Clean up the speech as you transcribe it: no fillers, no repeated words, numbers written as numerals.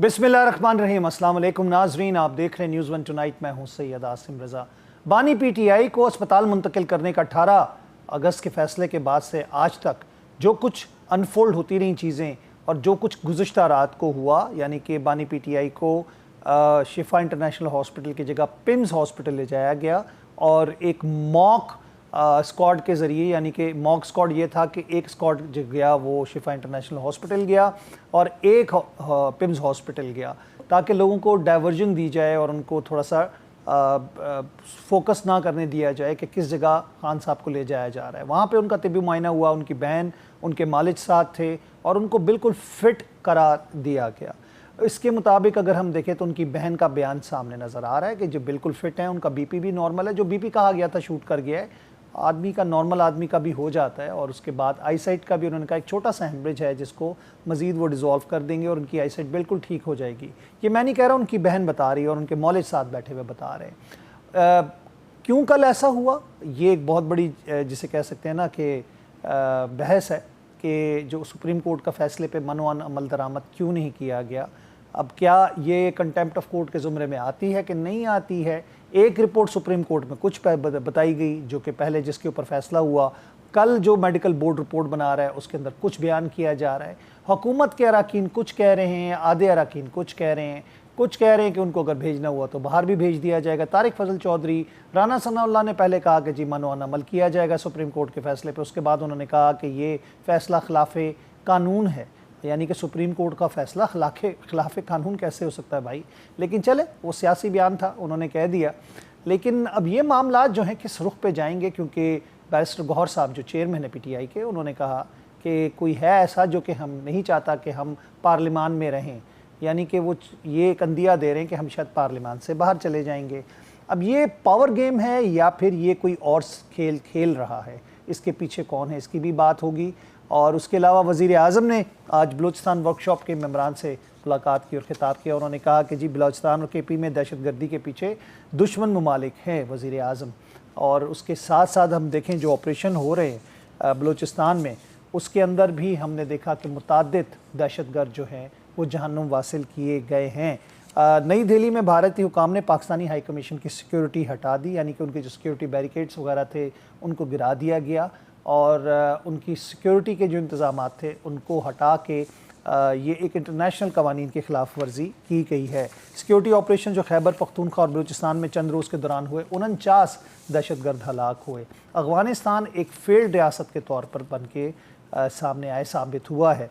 बिस्मिल्लाहिर्रहमानिर्रहीम। अस्सलाम वालेकुम नाजरीन, आप देख रहे हैं न्यूज़ वन टुनाइट। मैं हूं सैयद आसिम रज़ा। बानी पीटीआई को अस्पताल मुंतकिल करने का 18 अगस्त के फैसले के बाद से आज तक जो कुछ अनफोल्ड होती रही चीज़ें और जो कुछ गुज़िश्ता रात को हुआ, यानी कि बानी पीटीआई को शिफा इंटरनेशनल हॉस्पिटल की जगह पिम्स हॉस्पिटल ले जाया गया और एक मॉक स्क्वाड के ज़रिए, यानी कि मॉक स्क्वाड ये था कि एक स्क्वाड जो गया वो शिफा इंटरनेशनल हॉस्पिटल गया और एक पिम्स हॉस्पिटल गया, ताकि लोगों को डाइवर्जन दी जाए और उनको थोड़ा सा फोकस ना करने दिया जाए कि किस जगह खान साहब को ले जाया जा रहा है। वहाँ पे उनका तिब्बी मुआयना हुआ, उनकी बहन, उनके मालिक साथ थे और उनको बिल्कुल फिट करार दिया गया। इसके मुताबिक अगर हम देखें तो उनकी बहन का बयान सामने नज़र आ रहा है कि जो बिल्कुल फिट है, उनका बीपी भी नॉर्मल है। जो बीपी कहा गया था शूट कर गया है, आदमी का, नॉर्मल आदमी का भी हो जाता है। और उसके बाद आईसाइट का भी उन्होंने कहा एक छोटा सा हेमरेज है जिसको मज़ीद वो डिज़ोल्व कर देंगे और उनकी आईसाइट बिल्कुल ठीक हो जाएगी। ये मैं नहीं कह रहा, उनकी बहन बता रही है और उनके मौलिक साथ बैठे हुए बता रहे हैं। क्यों कल ऐसा हुआ, ये एक बहुत बड़ी जिसे कह सकते हैं ना कि बहस है कि जो सुप्रीम कोर्ट का फैसले पे मनोअन अमल दरामद क्यों नहीं किया गया। अब क्या ये कंटेम्प्ट ऑफ कोर्ट के ज़ुमरे में आती है कि नहीं आती है। एक रिपोर्ट सुप्रीम कोर्ट में कुछ बताई गई जो कि पहले जिसके ऊपर फैसला हुआ, कल जो मेडिकल बोर्ड रिपोर्ट बना रहा है उसके अंदर कुछ बयान किया जा रहा है। हुकूमत के अराकीन कुछ कह रहे हैं, आधे अराकीन कुछ कह रहे हैं। कुछ कह रहे हैं कि उनको अगर भेजना हुआ तो बाहर भी भेज दिया जाएगा। तारिक फजल चौधरी, राना सनाउल्लाह ने पहले कहा कि जी मनोअन अमल किया जाएगा सुप्रीम कोर्ट के फैसले पर। उसके बाद उन्होंने कहा कि ये फैसला खिलाफ कानून है, यानी कि सुप्रीम कोर्ट का फैसला खिलाफ कानून कैसे हो सकता है भाई। लेकिन चले, वो सियासी बयान था, उन्होंने कह दिया। लेकिन अब ये मामला जो हैं किस रुख पे जाएंगे, क्योंकि बैरिस्टर गौहर साहब जो चेयरमैन है पीटीआई के, उन्होंने कहा कि कोई है ऐसा जो कि हम नहीं चाहता कि हम पार्लियामान में रहें, यानी कि वो ये एक अंदिया दे रहे हैं कि हम शायद पार्लियामान से बाहर चले जाएंगे। अब ये पावर गेम है या फिर ये कोई और खेल खेल रहा है, इसके पीछे कौन है, इसकी भी बात होगी। और उसके अलावा वज़ीर आज़म ने आज बलूचिस्तान वर्कशॉप के मेम्बरान से मुलाकात की और खिताब किया। उन्होंने कहा कि जी बलूचिस्तान और केपी में दहशतगर्दी के पीछे दुश्मन ममालिक हैं वज़ीर आज़म। और उसके साथ साथ हम देखें जो ऑपरेशन हो रहे हैं बलूचिस्तान में, उसके अंदर भी हमने देखा कि मुताद्दिद दहशतगर्द जो हैं वो जहन्नुम वासिल किए गए हैं। नई दिल्ली में भारतीय हुकाम ने पाकिस्तानी हाई कमीशन की सिक्योरिटी हटा दी, यानी कि उनके जो सिक्योरिटी बैरिकेड्स वगैरह थे उनको गिरा दिया गया और उनकी सिक्योरिटी के जो इंतज़ामात थे उनको हटा के ये एक इंटरनेशनल कवानीन की खिलाफ वर्जी की गई है। सिक्योरिटी ऑपरेशन जो खैबर पख्तूनख्वा और बलूचिस्तान में चंद रोज़ के दौरान हुए, 49 दहशतगर्द हलाक हुए। अफ़गानिस्तान एक फेल्ड रियासत के तौर पर बन के सामने आए साबित हुआ है।